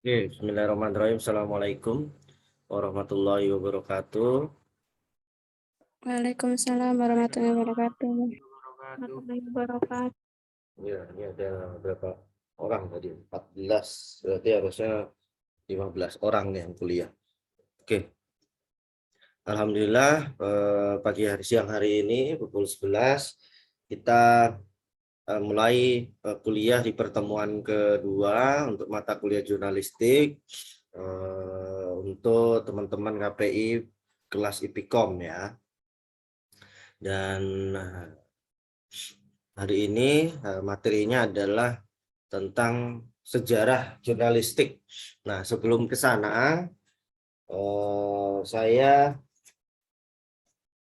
Oke, bismillahirrahmanirrahim. Assalamualaikum warahmatullahi wabarakatuh. Waalaikumsalam warahmatullahi wabarakatuh. Wabarakatuh. Warahmatullahi wabarakatuh. Ya, ini ada berapa orang tadi? 14. Berarti harusnya 15 orang nih yang kuliah. Oke. Alhamdulillah pagi siang hari ini pukul 11 kita mulai kuliah di pertemuan kedua untuk mata kuliah jurnalistik untuk teman-teman KPI kelas IPKOM ya. Dan hari ini materinya adalah tentang sejarah jurnalistik. Nah, sebelum ke sana, saya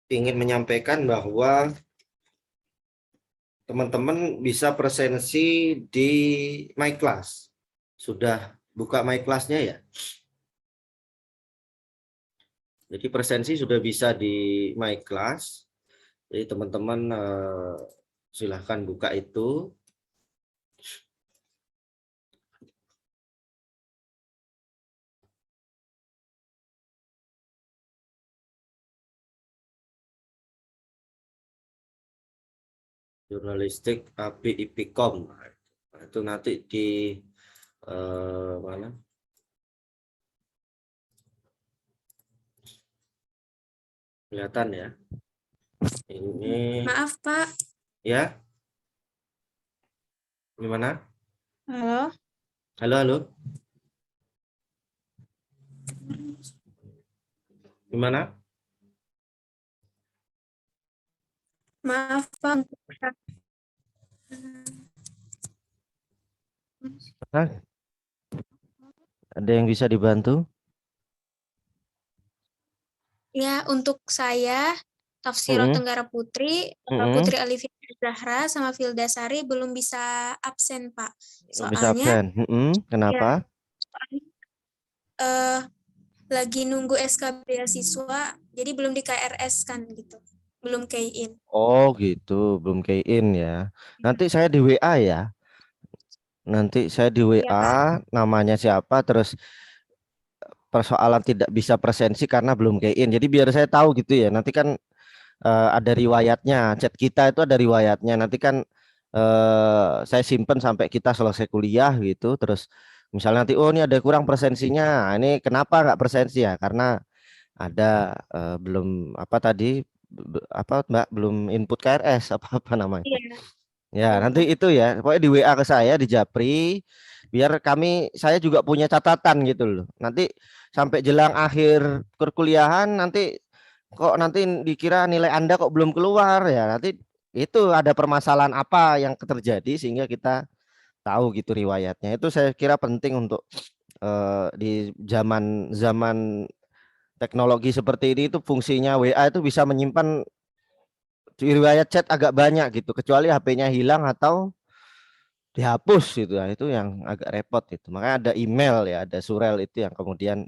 ingin menyampaikan bahwa teman-teman bisa presensi di My Class. Sudah buka My Class-nya ya? Jadi presensi sudah bisa di My Class. Jadi teman-teman silahkan buka itu. Jurnalistik API IPKOM. Nah, itu nanti di mana? Kelihatan ya. Ini Maaf, Pak. ya. Gimana? Halo. Halo, halo. Gimana? Maaf, Pak. Ada yang bisa dibantu? Ya, untuk saya Tafsiro Tenggara Putri, Putri Alifia Zahra sama Filda Sari belum bisa absen, Pak. Bisa absen. Kenapa? Ya, lagi nunggu SK beasiswa, jadi belum di KRS kan gitu. Belum key in. Oh, gitu, belum key in ya. Nanti saya di WA ya. Nanti saya di WA, Ya, Pak. namanya siapa, terus persoalan tidak bisa presensi karena belum key in. Jadi biar saya tahu gitu ya. Nanti kan ada riwayatnya, chat kita itu ada riwayatnya. Nanti kan saya simpen sampai kita selesai kuliah gitu. Terus misalnya nanti oh ini ada kurang presensinya. Nah, ini kenapa nggak presensi ya? Karena ada belum apa tadi apa Mbak belum input KRS apa namanya? Iya. Ya nanti itu ya. Pokoknya di WA ke saya di Japri. Biar saya juga punya catatan gitu loh. Nanti sampai jelang akhir perkuliahan nanti kok nanti dikira nilai Anda kok belum keluar ya. Nanti itu ada permasalahan apa yang terjadi sehingga kita tahu gitu riwayatnya. Itu saya kira penting untuk di zaman teknologi seperti ini itu fungsinya WA itu bisa menyimpan riwayat chat agak banyak gitu. Kecuali HP-nya hilang atau dihapus gitu ya, itu yang agak repot itu. Makanya ada email ya, ada surel itu yang kemudian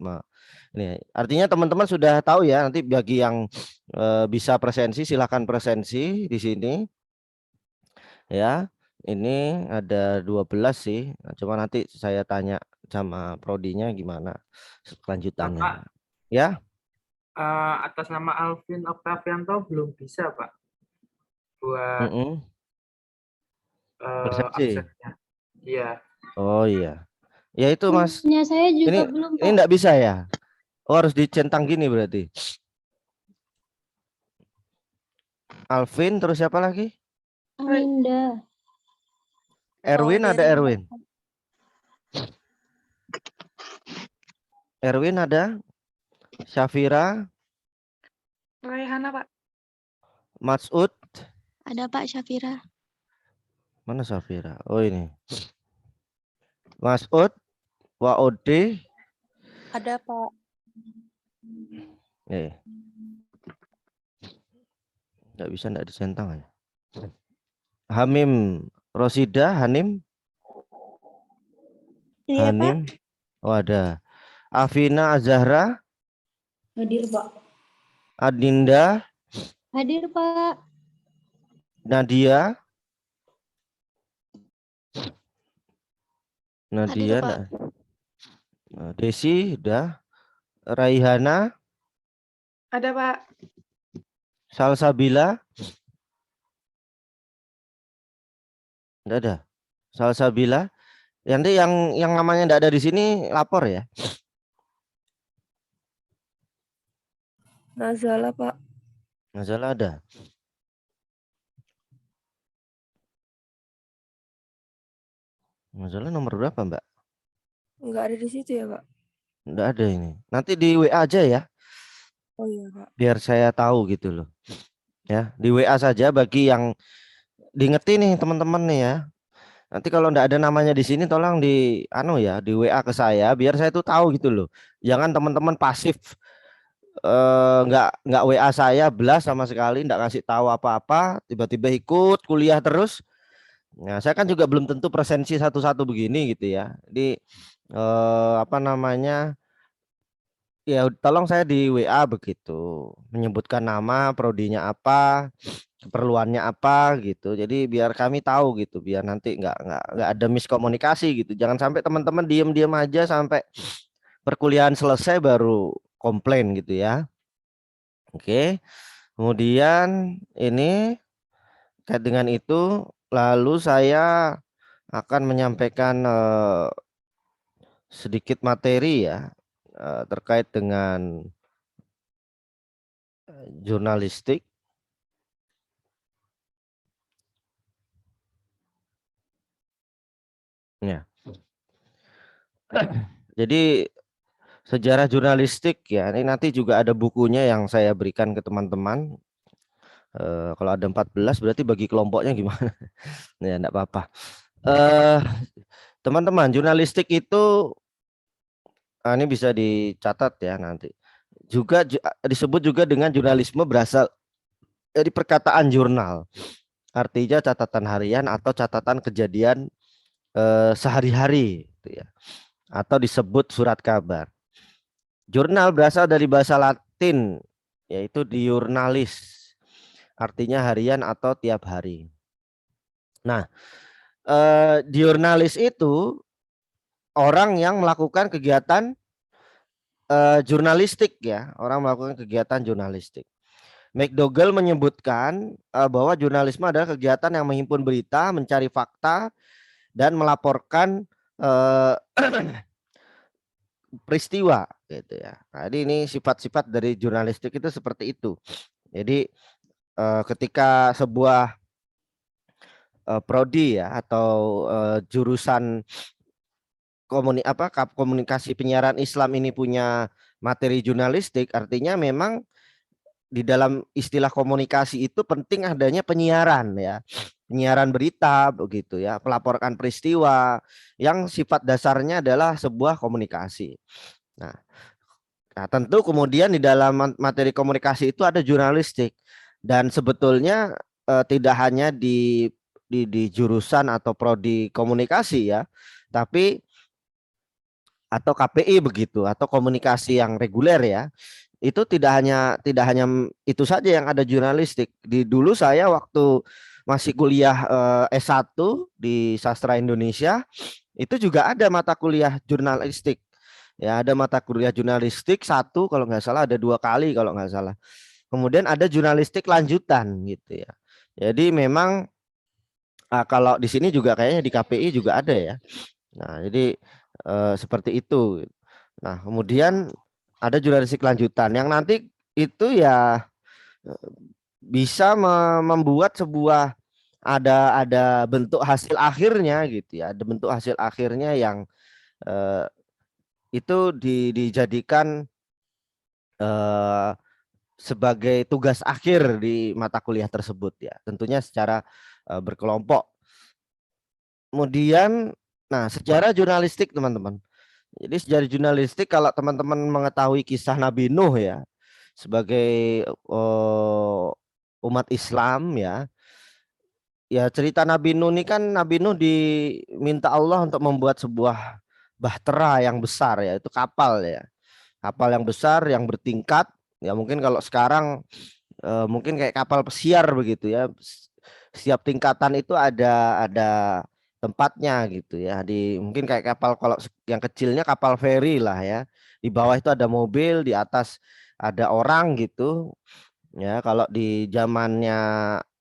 ini artinya teman-teman sudah tahu ya. Nanti bagi yang bisa presensi silahkan presensi di sini ya. Ini ada 12 sih. Nah, coba nanti saya tanya sama prodinya gimana kelanjutannya. Bapak, Ya. atas nama Alvin Oktavianto belum bisa, Pak, buat Presensi. absennya. Iya. Oh iya. Ya itu Mas. Punya saya juga belum, Ini Pak. enggak bisa ya? Oh harus dicentang gini berarti. Alvin terus siapa lagi? Aminda. Erwin, ada dari Erwin. Erwin ada. Syafira, Raihana, Pak. Masud. Ada Pak Syafira. Mana Syafira? Oh ini. Masud, Waode. Ada, Pak. Enggak bisa enggak disentang ya. Hamim Rosida, Hanim. Iya, Hanim. Oh ada. Afina Azahra. Hadir, Pak. Adinda. Hadir, Pak. Nadia. Hadir, Nadia Pak. enggak. Desi udah, Raihana, Ada, Pak. Salsabila, enggak ada. Salsabila, nanti yang namanya enggak ada di sini lapor ya. Nazala, Pak. Masalah ada. Masalah nomor berapa, Mbak? Enggak ada di situ ya, Pak? Enggak ada ini. Nanti di WA aja ya, Oh iya, Pak. biar saya tahu gitu loh. Ya, di WA saja bagi yang diingetin nih teman-teman nih ya. Nanti kalau enggak ada namanya di sini tolong di di WA ke saya biar saya tuh tahu gitu loh. Jangan teman-teman pasif enggak WA saya belas sama sekali, enggak ngasih tahu apa-apa, tiba-tiba ikut kuliah terus. Nah, saya kan juga belum tentu presensi satu-satu begini gitu ya. Jadi apa namanya? Ya tolong saya di WA begitu, menyebutkan nama, prodinya apa, keperluannya apa gitu. Jadi biar kami tahu gitu, biar nanti nggak ada miskomunikasi gitu. Jangan sampai teman-teman diem-diem aja sampai perkuliahan selesai baru komplain gitu ya. Oke. Kemudian ini terkait dengan itu, lalu saya akan menyampaikan sedikit materi ya terkait dengan jurnalistik. Ya. Jadi sejarah jurnalistik ya, ini nanti juga ada bukunya yang saya berikan ke teman-teman. Kalau ada 14 berarti bagi kelompoknya gimana? Ya enggak apa-apa. Teman-teman, jurnalistik itu ini bisa dicatat ya nanti. Juga disebut juga dengan jurnalisme berasal dari perkataan jurnal. Artinya catatan harian atau catatan kejadian sehari-hari gitu ya. Atau disebut surat kabar. Jurnal berasal dari bahasa Latin yaitu diurnalis. Artinya harian atau tiap hari. Nah, diurnalis itu orang yang melakukan kegiatan jurnalistik ya, orang melakukan kegiatan jurnalistik. McDougall menyebutkan bahwa jurnalisme adalah kegiatan yang menghimpun berita, mencari fakta, dan melaporkan peristiwa gitu ya. Jadi ini sifat-sifat dari jurnalistik itu seperti itu. Jadi ketika sebuah prodi ya atau jurusan komunikasi penyiaran Islam ini punya materi jurnalistik, artinya memang di dalam istilah komunikasi itu penting adanya penyiaran ya. Penyiaran berita begitu ya, melaporkan peristiwa yang sifat dasarnya adalah sebuah komunikasi. Nah, tentu kemudian di dalam materi komunikasi itu ada jurnalistik dan sebetulnya tidak hanya di jurusan atau prodi komunikasi ya, tapi atau KPI begitu atau komunikasi yang reguler ya. Itu tidak hanya itu saja yang ada jurnalistik. Di dulu saya waktu masih kuliah S1 di Sastra Indonesia itu juga ada mata kuliah jurnalistik. Ya, ada mata kuliah jurnalistik satu kalau nggak salah, ada 2 kali kalau nggak salah. Kemudian ada jurnalistik lanjutan gitu ya. Jadi memang kalau di sini juga kayaknya di KPI juga ada ya. Nah, jadi seperti itu. Nah, kemudian ada jurnalistik lanjutan yang nanti itu ya bisa membuat sebuah ada bentuk hasil akhirnya gitu ya. Ada bentuk hasil akhirnya yang itu dijadikan sebagai tugas akhir di mata kuliah tersebut ya. Tentunya secara berkelompok. Kemudian, nah sejarah jurnalistik teman-teman. Jadi sejarah jurnalistik kalau teman-teman mengetahui kisah Nabi Nuh ya sebagai umat Islam ya. Ya cerita Nabi Nuh ini kan Nabi Nuh diminta Allah untuk membuat sebuah bahtera yang besar ya, itu kapal ya. Kapal yang besar yang bertingkat ya, mungkin kalau sekarang mungkin kayak kapal pesiar begitu ya. Setiap tingkatan itu ada tempatnya gitu ya. Di mungkin kayak kapal, kalau yang kecilnya kapal feri lah ya. Di bawah itu ada mobil, di atas ada orang gitu. Ya, kalau di zamannya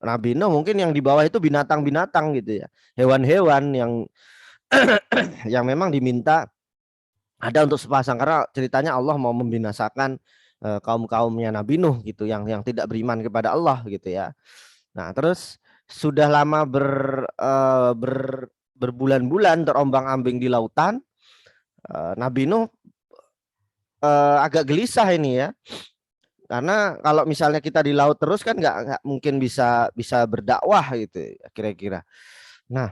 Nabi Nuh mungkin yang di bawah itu binatang-binatang gitu ya. Hewan-hewan yang yang memang diminta ada untuk sepasang, karena ceritanya Allah mau membinasakan kaum-kaumnya Nabi Nuh gitu yang tidak beriman kepada Allah gitu ya. Nah, terus sudah lama berbulan-bulan terombang-ambing di lautan, Nabi Nuh agak gelisah ini ya. Karena kalau misalnya kita di laut terus kan nggak mungkin bisa berdakwah gitu ya, kira-kira. Nah,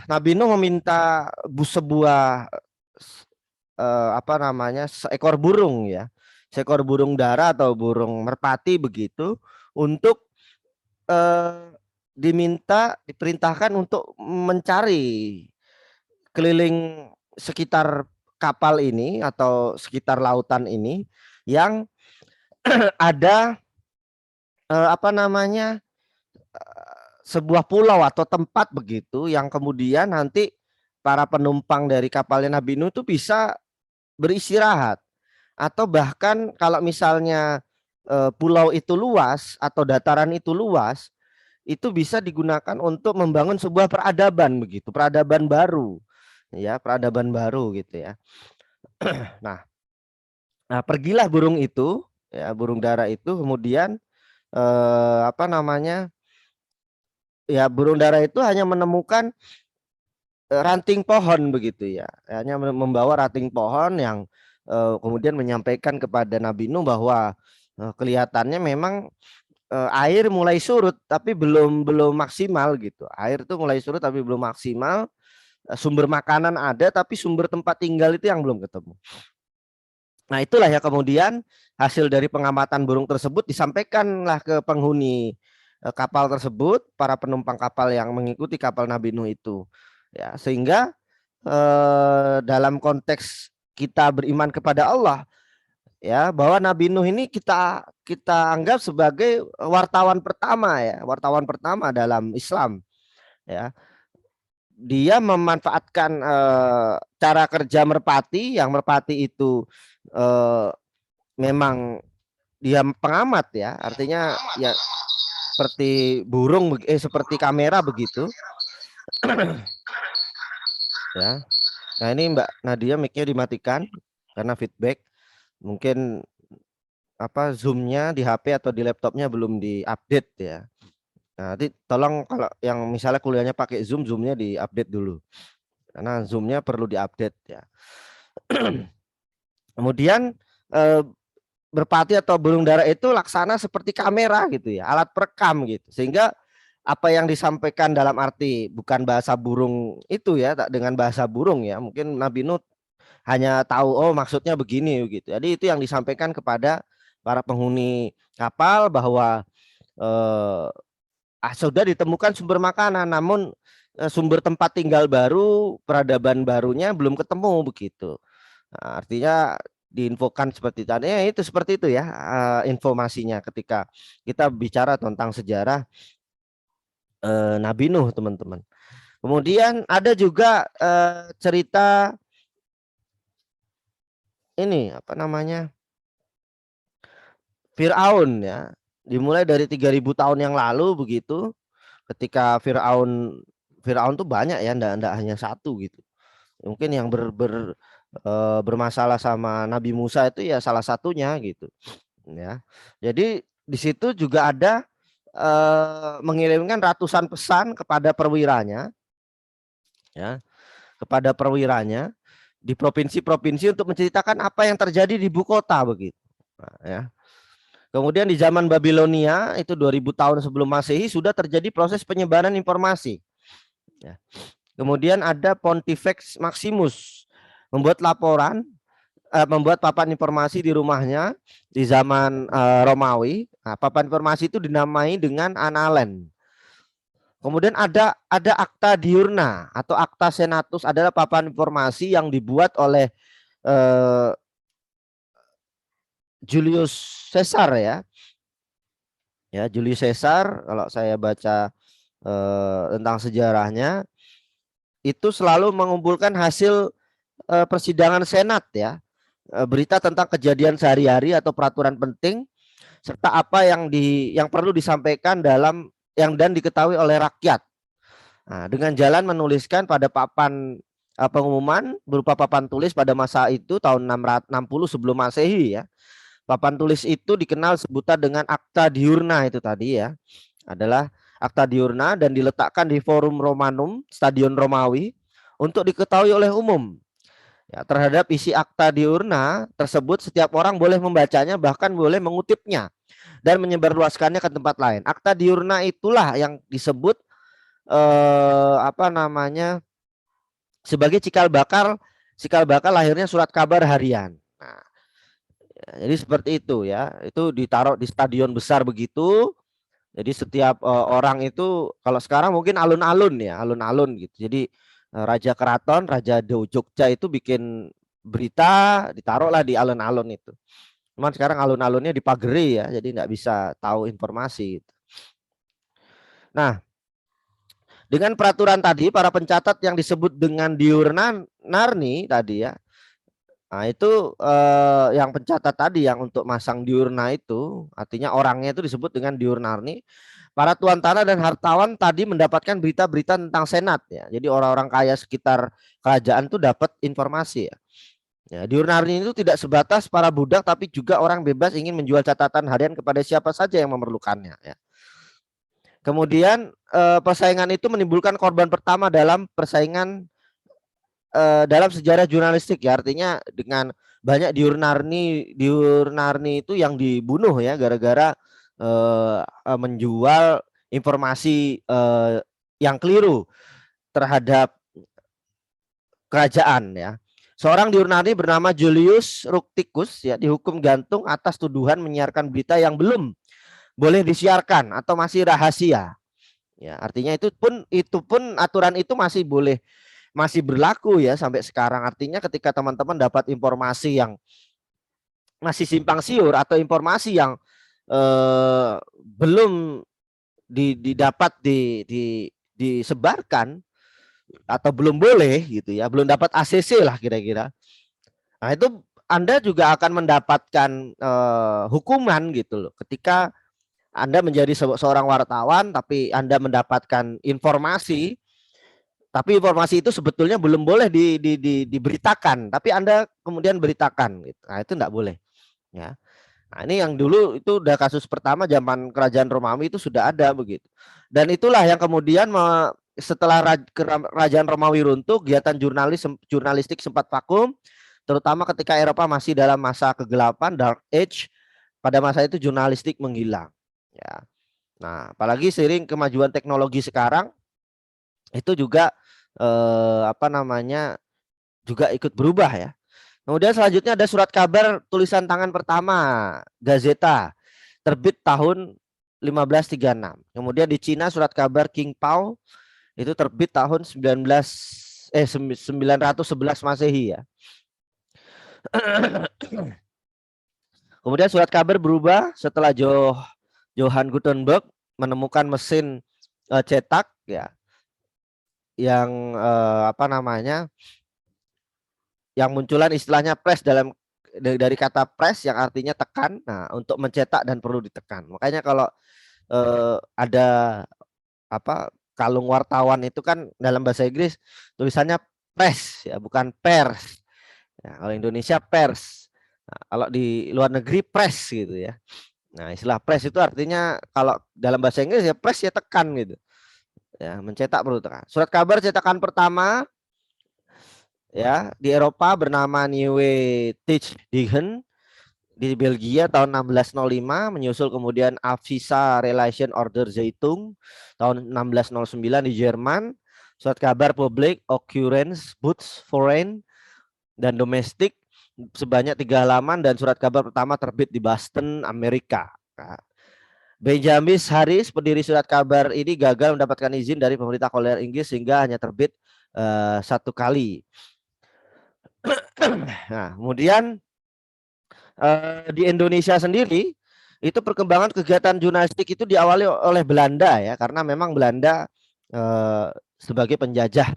Nabi Nuh meminta sebuah apa namanya, seekor burung ya, seekor burung dara atau burung merpati begitu, untuk diperintahkan untuk mencari keliling sekitar kapal ini atau sekitar lautan ini yang ada apa namanya, sebuah pulau atau tempat begitu yang kemudian nanti para penumpang dari kapalnya Nabi Nuh itu bisa beristirahat, atau bahkan kalau misalnya pulau itu luas atau dataran itu luas, itu bisa digunakan untuk membangun sebuah peradaban begitu, peradaban baru ya, peradaban baru gitu ya. Nah, pergilah burung itu ya, burung dara itu kemudian apa namanya, ya burung dara itu hanya menemukan ranting pohon begitu ya, hanya membawa ranting pohon yang kemudian menyampaikan kepada Nabi Nuh bahwa kelihatannya memang air mulai surut tapi belum maksimal gitu. Air itu mulai surut tapi belum maksimal. Sumber makanan ada tapi sumber tempat tinggal itu yang belum ketemu. Nah, itulah ya kemudian hasil dari pengamatan burung tersebut disampaikanlah ke penghuni kapal tersebut, para penumpang kapal yang mengikuti kapal Nabi Nuh itu. Ya, sehingga dalam konteks kita beriman kepada Allah ya, bahwa Nabi Nuh ini kita anggap sebagai wartawan pertama ya, wartawan pertama dalam Islam ya. Dia memanfaatkan cara kerja merpati, yang merpati itu memang dia pengamat ya, artinya ya seperti burung seperti kamera begitu ya. Nah, ini Mbak Nadia mic-nya dimatikan karena feedback. Mungkin apa zoom-nya di HP atau di laptopnya belum diupdate ya. Nah, nanti tolong kalau yang misalnya kuliahnya pakai Zoom, Zoom-nya diupdate dulu. Karena Zoom-nya perlu diupdate ya. Kemudian merpati atau burung dara itu laksana seperti kamera gitu ya, alat perekam gitu. Sehingga apa yang disampaikan dalam arti bukan bahasa burung itu ya, tak dengan bahasa burung ya. Mungkin Nabi Nuh hanya tahu oh maksudnya begini gitu. Jadi itu yang disampaikan kepada para penghuni kapal bahwa sudah ditemukan sumber makanan, namun sumber tempat tinggal baru, peradaban barunya belum ketemu begitu. Nah, artinya diinfokan seperti itu. Ya, itu seperti itu ya informasinya ketika kita bicara tentang sejarah Nabi Nuh, teman-teman. Kemudian ada juga cerita ini apa namanya, Fir'aun ya. Dimulai dari 3000 tahun yang lalu begitu, ketika Fir'aun tuh banyak ya, enggak hanya satu gitu. Mungkin yang bermasalah sama Nabi Musa itu ya salah satunya gitu ya. Jadi di situ juga ada mengirimkan ratusan pesan kepada perwiranya ya, kepada perwiranya di provinsi-provinsi untuk menceritakan apa yang terjadi di ibu kota begitu. Nah, ya. Kemudian di zaman Babilonia itu 2000 tahun sebelum Masehi sudah terjadi proses penyebaran informasi. Ya. Kemudian ada Pontifex Maximus membuat laporan, membuat papan informasi di rumahnya di zaman Romawi. Nah, papan informasi itu dinamai dengan Annalen. Kemudian ada Akta Diurna atau Akta Senatus, adalah papan informasi yang dibuat oleh Julius Caesar ya. Ya, Julius Caesar kalau saya baca tentang sejarahnya itu selalu mengumpulkan hasil persidangan Senat ya, berita tentang kejadian sehari-hari atau peraturan penting serta apa yang perlu disampaikan dan diketahui oleh rakyat. Nah, dengan jalan menuliskan pada papan pengumuman berupa papan tulis pada masa itu tahun 660 sebelum Masehi ya. Papan tulis itu dikenal sebutan dengan Acta Diurna itu tadi ya. Adalah Acta Diurna dan diletakkan di Forum Romanum, Stadion Romawi untuk diketahui oleh umum. Ya, terhadap isi Acta Diurna tersebut setiap orang boleh membacanya bahkan boleh mengutipnya dan menyebarluaskannya ke tempat lain. Acta Diurna itulah yang disebut sebagai cikal bakal lahirnya surat kabar harian. Nah, jadi seperti itu ya. Itu ditaruh di stadion besar begitu. Jadi setiap orang itu kalau sekarang mungkin alun-alun ya, alun-alun gitu. Jadi Raja Keraton, Raja Jogja itu bikin berita ditaruhlah di alun-alun itu. Cuman sekarang alun-alunnya dipagari ya, jadi nggak bisa tahu informasi. Nah, dengan peraturan tadi, para pencatat yang disebut dengan diurnarni tadi ya, nah itu yang pencatat tadi yang untuk masang diurna itu, artinya orangnya itu disebut dengan diurnarni. Para tuan tanah dan hartawan tadi mendapatkan berita-berita tentang senat ya. Jadi orang-orang kaya sekitar kerajaan itu dapat informasi ya. Ya, diurnarni itu tidak sebatas para budak tapi juga orang bebas ingin menjual catatan harian kepada siapa saja yang memerlukannya ya. Kemudian persaingan itu menimbulkan korban pertama dalam persaingan dalam sejarah jurnalistik ya, artinya dengan banyak diurnarni itu yang dibunuh ya gara-gara menjual informasi yang keliru terhadap kerajaan ya. Seorang diurnarni bernama Julius Ructicus ya dihukum gantung atas tuduhan menyiarkan berita yang belum boleh disiarkan atau masih rahasia. Ya, artinya itu pun aturan itu masih berlaku ya sampai sekarang. Artinya ketika teman-teman dapat informasi yang masih simpang siur atau informasi yang belum didapat disebarkan atau belum boleh gitu ya, belum dapat ACC lah kira-kira. Nah, itu Anda juga akan mendapatkan hukuman gitu loh. Ketika Anda menjadi seorang wartawan tapi Anda mendapatkan informasi tapi informasi itu sebetulnya belum boleh diberitakan, tapi Anda kemudian beritakan gitu. Nah, itu enggak boleh ya. Nah, ini yang dulu itu udah kasus pertama zaman kerajaan Romawi itu sudah ada begitu. Dan itulah yang kemudian setelah kerajaan Romawi runtuh, kegiatan jurnalistik sempat vakum, terutama ketika Eropa masih dalam masa kegelapan, Dark Age. Pada masa itu jurnalistik menghilang. Ya. Nah, apalagi seiring kemajuan teknologi sekarang, itu juga juga ikut berubah ya. Kemudian selanjutnya ada surat kabar tulisan tangan pertama, Gazeta, terbit tahun 1536. Kemudian di Cina surat kabar King Pao itu terbit tahun 911 Masehi ya. Kemudian surat kabar berubah setelah Johann Gutenberg menemukan mesin cetak ya yang yang munculan istilahnya press dari kata press yang artinya tekan. Nah, untuk mencetak dan perlu ditekan. Makanya kalau ada kalung wartawan itu kan dalam bahasa Inggris tulisannya press ya, bukan pers. Ya, kalau Indonesia pers. Nah, kalau di luar negeri press gitu ya. Nah, istilah press itu artinya kalau dalam bahasa Inggris ya press ya tekan gitu. Ya, mencetak perlu tekan. Surat kabar cetakan pertama ya di Eropa bernama Nieuwe Tijdschriften di Belgia tahun 1605, menyusul kemudian Avisa Relation Order Zeitung tahun 1609 di Jerman, surat kabar publik Occurrence Boots Foreign dan domestik sebanyak 3 halaman dan surat kabar pertama terbit di Boston, Amerika. Benjamin Harris, pendiri surat kabar ini gagal mendapatkan izin dari pemerintah kolonial Inggris sehingga hanya terbit 1 kali. Nah, kemudian di Indonesia sendiri itu perkembangan kegiatan jurnalistik itu diawali oleh Belanda ya, karena memang Belanda sebagai penjajah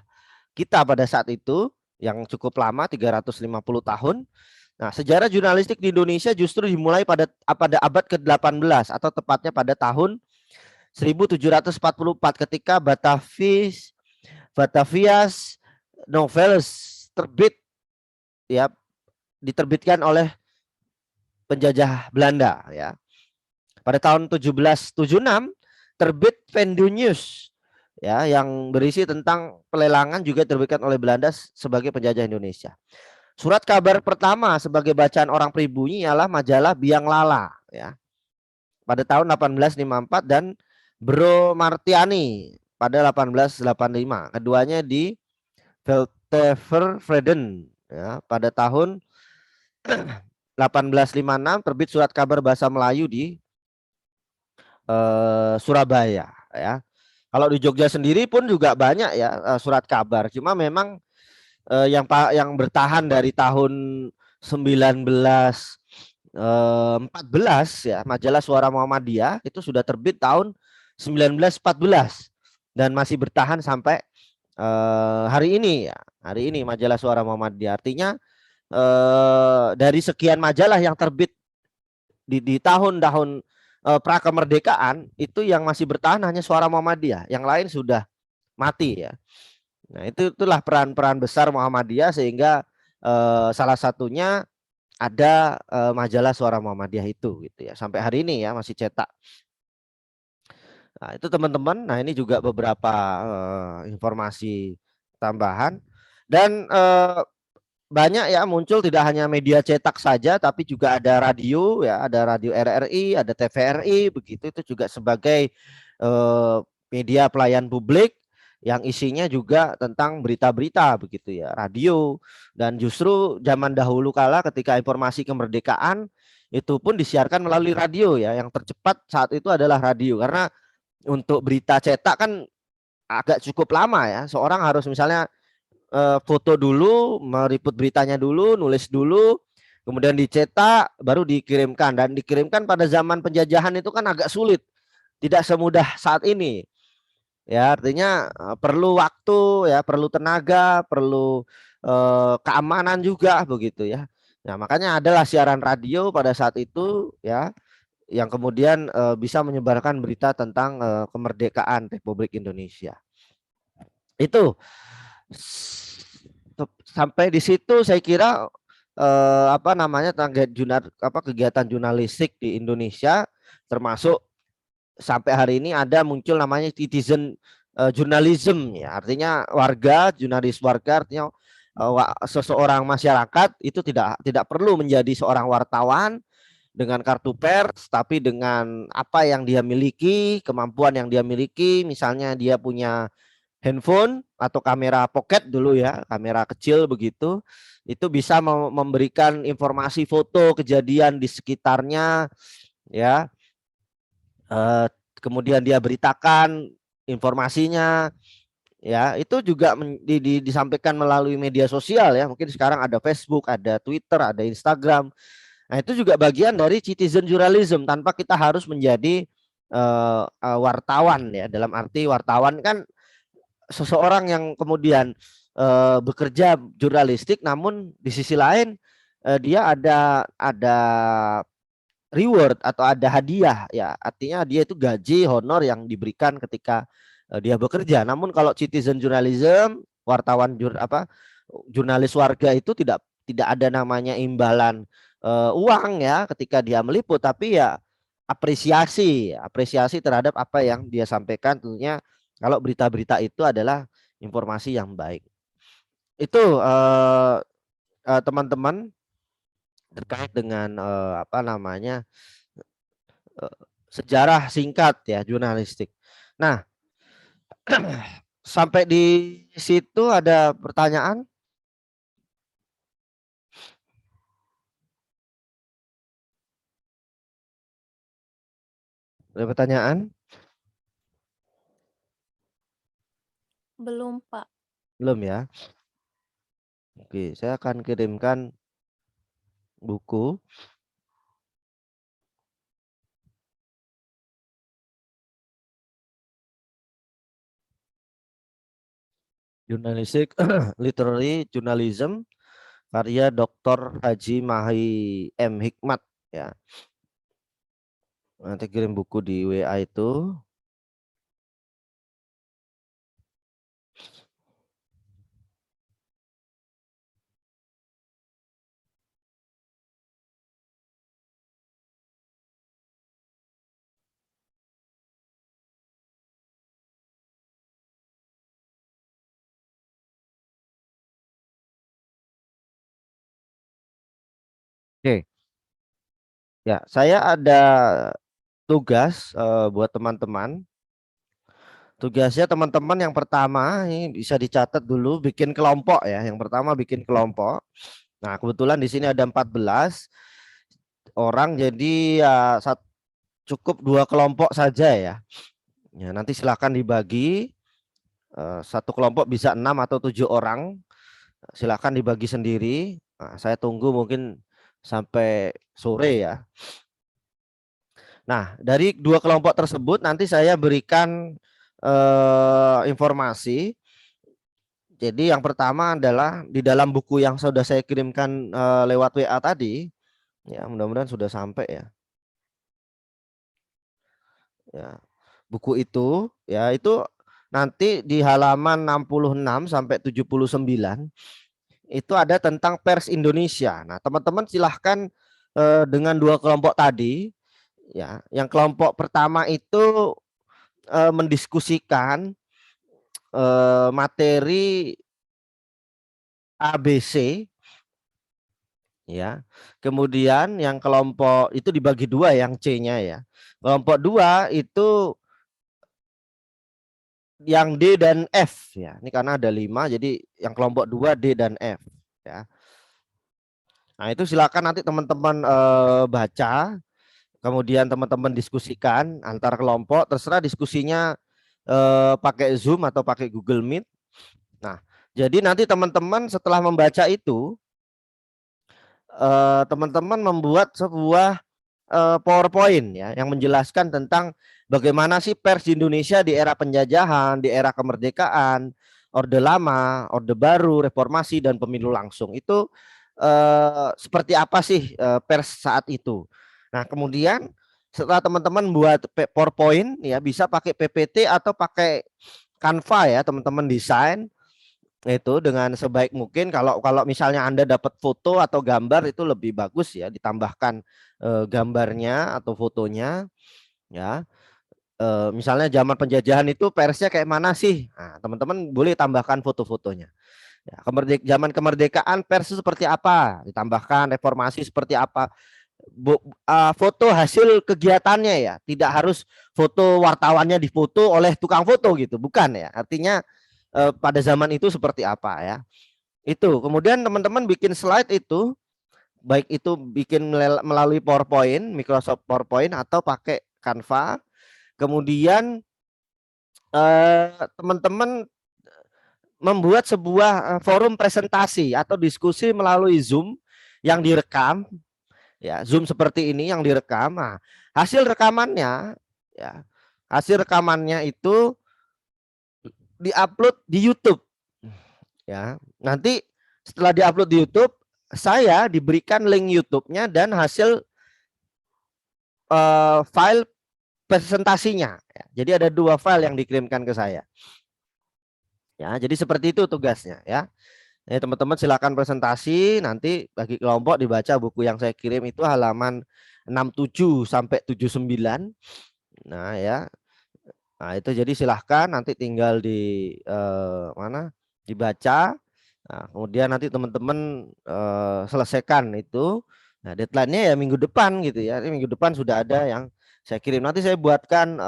kita pada saat itu yang cukup lama 350 tahun. Nah, sejarah jurnalistik di Indonesia justru dimulai pada abad ke-18 atau tepatnya pada tahun 1744 ketika Batavias Novels terbit, ya, diterbitkan oleh penjajah Belanda, ya. Pada tahun 1776 terbit Vendu News, ya, yang berisi tentang pelelangan juga terbitkan oleh Belanda sebagai penjajah Indonesia. Surat kabar pertama sebagai bacaan orang pribumi ialah majalah Biang Lala, ya, pada tahun 1854 dan Bro Martiani pada 1885. Keduanya di Veltevreden, ya, pada tahun 1856 terbit surat kabar bahasa Melayu di Surabaya, ya. Kalau di Jogja sendiri pun juga banyak, ya, surat kabar. Cuma memang yang bertahan dari tahun 1914, ya, majalah Suara Muhammadiyah itu sudah terbit tahun 1914 dan masih bertahan sampai hari ini, ya. Hari ini majalah Suara Muhammadiyah. Artinya dari sekian majalah yang terbit di tahun-tahun pra kemerdekaan itu yang masih bertahan hanya Suara Muhammadiyah, yang lain sudah mati, ya. Nah, itulah peran-peran besar Muhammadiyah sehingga salah satunya ada majalah Suara Muhammadiyah itu, gitu ya. Sampai hari ini, ya, masih cetak. Nah, itu teman-teman. Nah, ini juga beberapa informasi tambahan dan banyak, ya, muncul tidak hanya media cetak saja tapi juga ada radio, ya, ada radio RRI, ada TVRI, begitu. Itu juga sebagai media pelayan publik yang isinya juga tentang berita-berita, begitu, ya, radio. Dan justru zaman dahulu kala ketika informasi kemerdekaan itu pun disiarkan melalui radio, ya. Yang tercepat saat itu adalah radio karena untuk berita cetak kan agak cukup lama, ya. Seorang harus misalnya foto dulu, meliput beritanya dulu, nulis dulu, kemudian dicetak, baru dikirimkan. Dan dikirimkan pada zaman penjajahan itu kan agak sulit, tidak semudah saat ini. Ya, artinya perlu waktu, ya, perlu tenaga, perlu keamanan juga, begitu, ya. Nah, makanya adalah siaran radio pada saat itu, ya, yang kemudian bisa menyebarkan berita tentang kemerdekaan Republik Indonesia. Itu sampai di situ saya kira kegiatan jurnalistik di Indonesia, termasuk sampai hari ini ada muncul namanya citizen journalism, ya. Artinya jurnalis warga, artinya seseorang masyarakat itu tidak perlu menjadi seorang wartawan dengan kartu pers, tapi dengan apa yang dia miliki, kemampuan yang dia miliki, misalnya dia punya handphone atau kamera pocket dulu, ya, kamera kecil begitu, itu bisa memberikan informasi foto kejadian di sekitarnya, ya. Kemudian dia beritakan informasinya, ya. Itu juga disampaikan melalui media sosial, ya. Mungkin sekarang ada Facebook, ada Twitter, ada Instagram. Nah, itu juga bagian dari citizen journalism tanpa kita harus menjadi wartawan, ya. Dalam arti wartawan kan seseorang yang kemudian bekerja jurnalistik, namun di sisi lain dia ada reward atau ada hadiah, ya. Artinya dia itu gaji honor yang diberikan ketika dia bekerja. Namun kalau citizen journalism, wartawan jurnalis warga itu tidak ada namanya imbalan uang, ya, ketika dia meliput, tapi ya apresiasi terhadap apa yang dia sampaikan. Tentunya kalau berita-berita itu adalah informasi yang baik. Itu teman-teman terkait dengan sejarah singkat, ya, jurnalistik. Nah, sampai di situ ada pertanyaan? Ada pertanyaan? Belum, Pak. Belum, ya. Oke, saya akan kirimkan buku Journalistic Literary Journalism karya Dr. Haji Mahi M. Hikmat ya. Nanti kirim buku di WA itu. Oke. Ya, saya ada tugas buat teman-teman. Tugasnya teman-teman yang pertama ini bisa dicatat dulu, bikin kelompok ya. Yang pertama bikin kelompok. Nah, kebetulan di sini ada 14 orang, jadi ya cukup 2 kelompok saja ya. Ya, nanti silakan dibagi. Satu kelompok bisa 6 atau 7 orang. Silakan dibagi sendiri. Nah, saya tunggu mungkin sampai sore ya. Nah, dari 2 kelompok tersebut nanti saya berikan informasi. Jadi yang pertama adalah di dalam buku yang sudah saya kirimkan lewat WA tadi, ya mudah-mudahan sudah sampai ya. Ya, buku itu ya itu nanti di halaman 66 sampai 79 itu ada tentang pers Indonesia. Nah, teman-teman silahkan dengan 2 kelompok tadi ya. Yang kelompok pertama itu mendiskusikan materi ABC ya. Kemudian yang kelompok itu dibagi 2 yang C-nya ya. Kelompok 2 itu yang D dan F ya. Ini karena ada 5 jadi yang kelompok 2 D dan F ya. Nah, itu silakan nanti teman-teman baca, kemudian teman-teman diskusikan antar kelompok, terserah diskusinya pakai Zoom atau pakai Google Meet. Nah, jadi nanti teman-teman setelah membaca itu teman-teman membuat sebuah PowerPoint ya yang menjelaskan tentang bagaimana sih pers di Indonesia di era penjajahan, di era kemerdekaan, Orde Lama, Orde Baru, Reformasi dan pemilu langsung. Itu seperti apa sih pers saat itu. Nah, kemudian setelah teman-teman buat PowerPoint ya bisa pakai PPT atau pakai Canva ya, teman-teman desain itu dengan sebaik mungkin. Kalau misalnya Anda dapat foto atau gambar itu lebih bagus ya, ditambahkan gambarnya atau fotonya ya. Misalnya zaman penjajahan itu persnya kayak mana sih? Nah, teman-teman boleh tambahkan foto-fotonya. Ya, zaman kemerdekaan pers seperti apa? Ditambahkan reformasi seperti apa? Foto hasil kegiatannya ya, tidak harus foto wartawannya difoto oleh tukang foto gitu, bukan ya. Artinya pada zaman itu seperti apa ya. Itu. Kemudian teman-teman bikin slide itu, baik itu bikin melalui PowerPoint, Microsoft PowerPoint atau pakai Canva. Kemudian teman-teman membuat sebuah forum presentasi atau diskusi melalui Zoom yang direkam ya, Zoom seperti ini yang direkam. Nah, hasil rekamannya ya, hasil rekamannya itu diupload di YouTube ya. Nanti setelah diupload di YouTube, saya diberikan link YouTube-nya dan hasil file presentasinya ya. Jadi ada 2 file yang dikirimkan ke saya ya. Jadi seperti itu tugasnya ya. Teman-teman silakan presentasi, nanti bagi kelompok dibaca buku yang saya kirim itu halaman 67 sampai 79. Nah ya. Nah, itu jadi silahkan nanti tinggal di mana dibaca. Nah, kemudian nanti teman-teman selesaikan itu. Nah, deadline-nya ya minggu depan gitu ya. Ini minggu depan sudah ada yang saya kirim. Nanti saya buatkan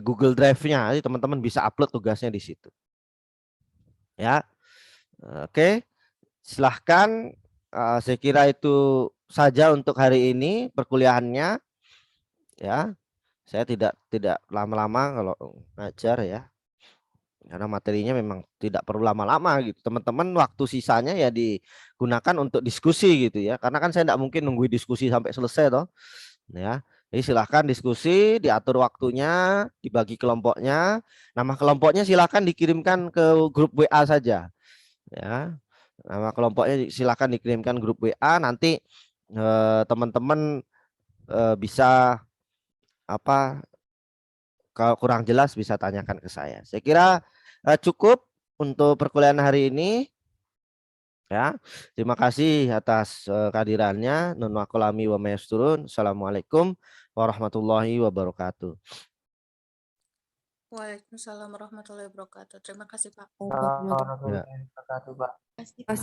Google Drive-nya. Nanti teman-teman bisa upload tugasnya di situ. Ya. Oke. Silahkan, saya kira itu saja untuk hari ini perkuliahannya ya. Saya tidak lama-lama kalau ngajar ya, karena materinya memang tidak perlu lama-lama gitu. Teman-teman waktu sisanya ya digunakan untuk diskusi gitu ya, karena kan saya tidak mungkin nunggu diskusi sampai selesai toh ya. Jadi silahkan diskusi, diatur waktunya, dibagi kelompoknya. Nama kelompoknya silahkan dikirimkan ke grup WA saja. Ya, nama kelompoknya silahkan dikirimkan grup WA. Nanti teman-teman bisa apa? Kalau kurang jelas bisa tanyakan ke saya. Saya kira cukup untuk perkuliahan hari ini. Ya, terima kasih atas kehadirannya. Nun wakolami wa mayasturun. Assalamualaikum warahmatullahi wabarakatuh. Waalaikumsalam warahmatullahi wabarakatuh. Terima kasih, Pak. Warahmatullahi wabarakatuh, Pak. Terima kasih, Pak.